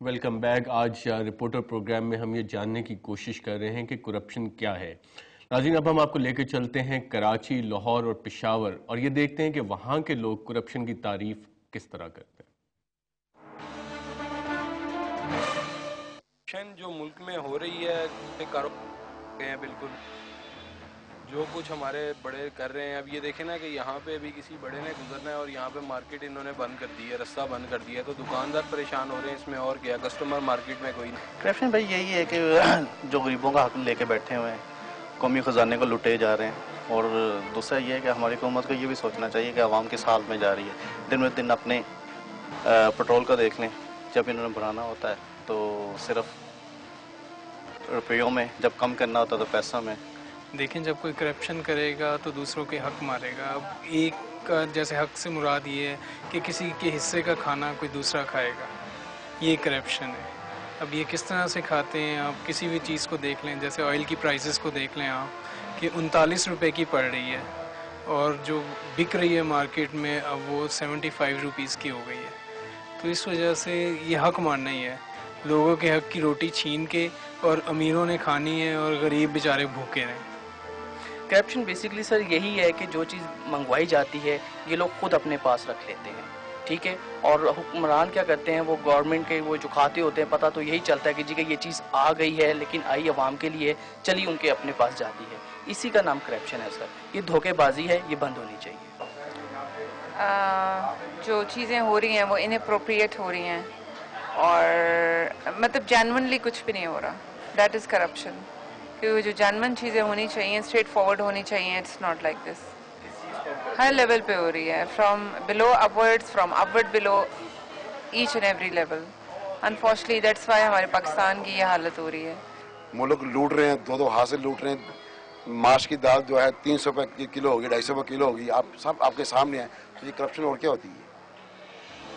Welcome back. आज reporter programme में हम ये जानने की कोशिश कर रहे हैं कि करप्शन क्या है। नाज़रीन, अब हम आपको लेकर चलते हैं कराची, लाहौर और पेशावर और ये देखते हैं कि वहाँ के लोग करप्शन की तारीफ किस तरह करते हैं। करप्शन जो मुल्क में हो रही है बिल्कुल जो कुछ हमारे बड़े कर रहे हैं। अब ये देखें ना कि यहाँ पे अभी किसी बड़े ने गुजरना है और यहाँ पे मार्केट इन्होंने बंद कर दी है, रास्ता बंद कर दिया है, तो दुकानदार परेशान हो रहे हैं इसमें, और क्या, कस्टमर मार्केट में कोई नहीं। करप्शन भाई यही है कि जो गरीबों का हक लेके बैठे हुए हैं, कौमी ख़जाने को लुटे जा रहे हैं। और दूसरा ये है कि हमारी हुकूमत को ये भी सोचना चाहिए कि आवाम किस हाल में जा रही है। दिन में दिन अपने पेट्रोल का देख लें, जब इन्होंने बढ़ाना होता है तो सिर्फ रुपयों में, जब कम करना होता है तो पैसों में। देखें, जब कोई करप्शन करेगा तो दूसरों के हक मारेगा। अब एक का जैसे हक से मुराद ये है कि किसी के हिस्से का खाना कोई दूसरा खाएगा, ये करप्शन है। अब ये किस तरह से खाते हैं, आप किसी भी चीज़ को देख लें, जैसे ऑयल की प्राइसेस को देख लें आप कि 39 रुपये की पड़ रही है और जो बिक रही है मार्केट में अब वो 75 रुपीज़ की हो गई है। तो इस वजह से ये हक मारना ही है, लोगों के हक की रोटी छीन के, और अमीरों ने खानी है और गरीब बेचारे भूखे रहें। करप्शन बेसिकली सर यही है कि जो चीज़ मंगवाई जाती है ये लोग खुद अपने पास रख लेते हैं, ठीक है। और हुक्मरान क्या करते हैं, वो गवर्नमेंट के वो जो खाते होते हैं, पता तो यही चलता है कि जी कि ये चीज़ आ गई है लेकिन आई अवाम के लिए, चली उनके अपने पास जाती है। इसी का नाम करप्शन है सर। ये धोखेबाजी है, ये बंद होनी चाहिए। जो चीज़ें हो रही हैं वो इनअप्रोप्रिएट हो रही हैं और मतलब जेन्युइनली कुछ भी नहीं हो रहा, दैट इज़ करप्शन। क्योंकि जो जेन्युइन चीज़ें होनी चाहिए, स्ट्रेट फॉरवर्ड होनी चाहिए, it's not like this. Her level पे हो रही है, from below upwards, from upward below, each and every level. Unfortunately that's why हमारे पाकिस्तान की ये हालत हो रही है। वो लोग लूट रहे हैं, दो हाथ से लूट रहे हैं। माश की दाल जो है 300 रुपये किलो होगी, 250 रुपये किलो होगी, आप सब आपके सामने है। तो ये करप्शन और क्या होती है?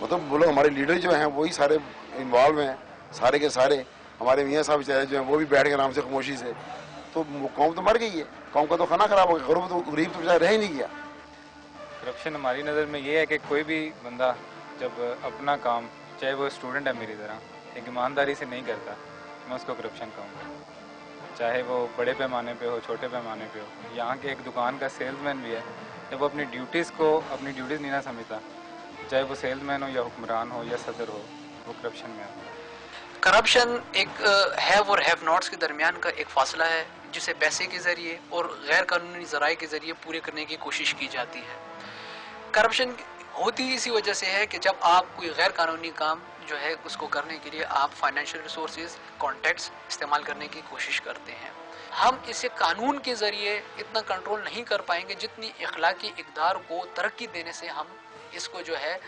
मतलब वो लोग, हमारे लीडर जो हैं वही सारे इन्वॉल्व हैं, सारे के सारे। हमारे मियाँ साहब बेचारे जो हैं वो भी बैठ के आराम से खामोशी से, तो कौम तो मर गई है, कौम का तो खाना खराब हो गया, गरीब तो बेचारा रह ही नहीं गया। करप्शन हमारी नज़र में ये है कि कोई भी बंदा जब अपना काम, चाहे वो स्टूडेंट है मेरी तरह, एक ईमानदारी से नहीं करता, मैं उसको करप्शन कहूँगा। चाहे वो बड़े पैमाने पे हो, छोटे पैमाने पे हो। यहाँ के एक दुकान का सेल्समैन भी है, जब वो अपनी ड्यूटीज़ नहीं ना समझता, चाहे वो सेल्समैन हो या हुक्मरान हो या सदर हो, वो करप्शन में आता है। करप्शन एक हैव और हैव नॉट्स के दरमियान का एक फासला है, जिसे पैसे के ज़रिए और गैर कानूनी ज़राए के ज़रिए पूरे करने की कोशिश की जाती है। करप्शन होती इसी वजह से है कि जब आप कोई गैर कानूनी काम जो है उसको करने के लिए आप फाइनेंशियल रिसोर्सेज, कॉन्टैक्ट्स इस्तेमाल करने की कोशिश करते हैं। हम इसे कानून के ज़रिए इतना कंट्रोल नहीं कर पाएंगे जितनी इखलाकी इक़दार को तरक्की देने से हम इसको जो है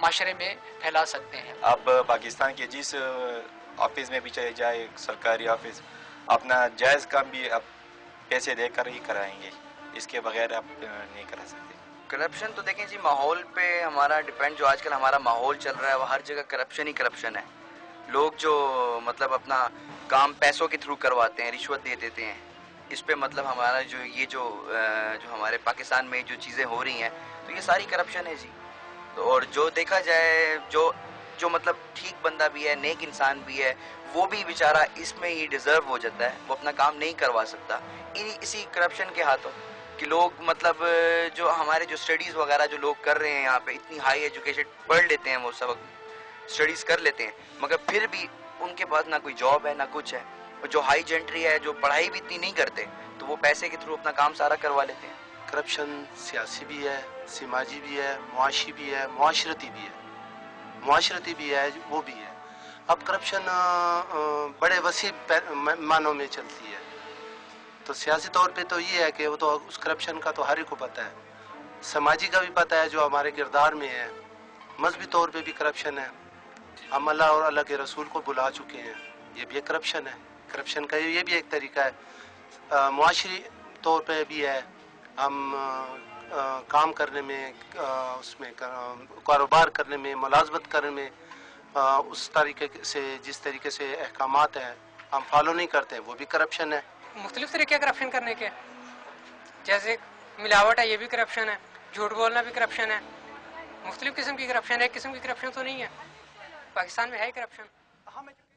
माशरे में फैला सकते हैं। अब पाकिस्तान के जिस ऑफिस में भी चले जाए, सरकारी ऑफिस, अपना जायज़ काम भी अब पैसे देकर ही कराएंगे, इसके बगैर आप नहीं करा सकते। करप्शन तो देखें जी, माहौल पे हमारा डिपेंड। जो आजकल हमारा माहौल चल रहा है वो हर जगह करप्शन ही करप्शन है। लोग जो मतलब अपना काम पैसों के थ्रू करवाते हैं, रिश्वत दे देते हैं, इस पे मतलब हमारा जो हमारे पाकिस्तान में जो चीज़ें हो रही हैं तो ये सारी करप्शन है जी। तो और जो देखा जाए, जो मतलब ठीक बंदा भी है, नेक इंसान भी है, वो भी बेचारा इसमें ही डिज़र्व हो जाता है, वो अपना काम नहीं करवा सकता इसी करप्शन के हाथों। कि लोग मतलब जो हमारे जो स्टडीज़ वगैरह जो लोग कर रहे हैं यहाँ पे, इतनी हाई एजुकेशन पढ़ लेते हैं, वो सबक स्टडीज़ कर लेते हैं, मगर फिर भी उनके पास ना कोई जॉब है ना कुछ है। और जो हाई जेंट्री है, जो पढ़ाई भी इतनी नहीं करते, तो वो पैसे के थ्रू अपना काम सारा करवा लेते हैं। करप्शन सियासी भी है, समाजी भी है, मुआशी भी है, मुआशरती भी है। मुआशरती भी है, वो भी है। अब करप्शन बड़े वसी मानों में चलती है। तो सियासी तौर पे तो ये है कि वो तो उस करप्शन का तो हर एक को पता है, समाजी का भी पता है जो हमारे किरदार में है। मजहबी तौर पे भी करप्शन है, हम अल्लाह और अल्लाह के रसूल को बुला चुके हैं, ये भी एक करप्शन है। करप्शन का ये भी एक तरीका है। मुआशरी तौर पे भी है, हम काम करने में, उसमें कारोबार करने में, मुलाजमत करने में, उस तरीके से जिस तरीके से अहकामात हैं हम फॉलो नहीं करते, वो भी करप्शन है। मुख्तलिफ तरीके करप्शन करने के, जैसे मिलावट है, ये भी करप्शन है, झूठ बोलना भी करप्शन है। मुख्तलिफ किस्म की करप्शन है, एक किस्म की करप्शन तो नहीं है। पाकिस्तान में है करप्शन।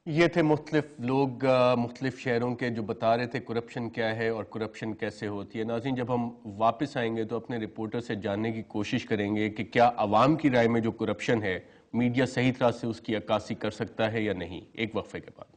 ये थे मुख्तलिफ लोग मुख्तलिफ शहरों के जो बता रहे थे करप्शन क्या है और करप्शन कैसे होती है। नाज़रीन, जब हम वापस आएंगे तो अपने रिपोर्टर से जानने की कोशिश करेंगे कि क्या आवाम की राय में जो करप्शन है मीडिया सही तरह से उसकी अक्कासी कर सकता है या नहीं। एक वक्फे के बाद।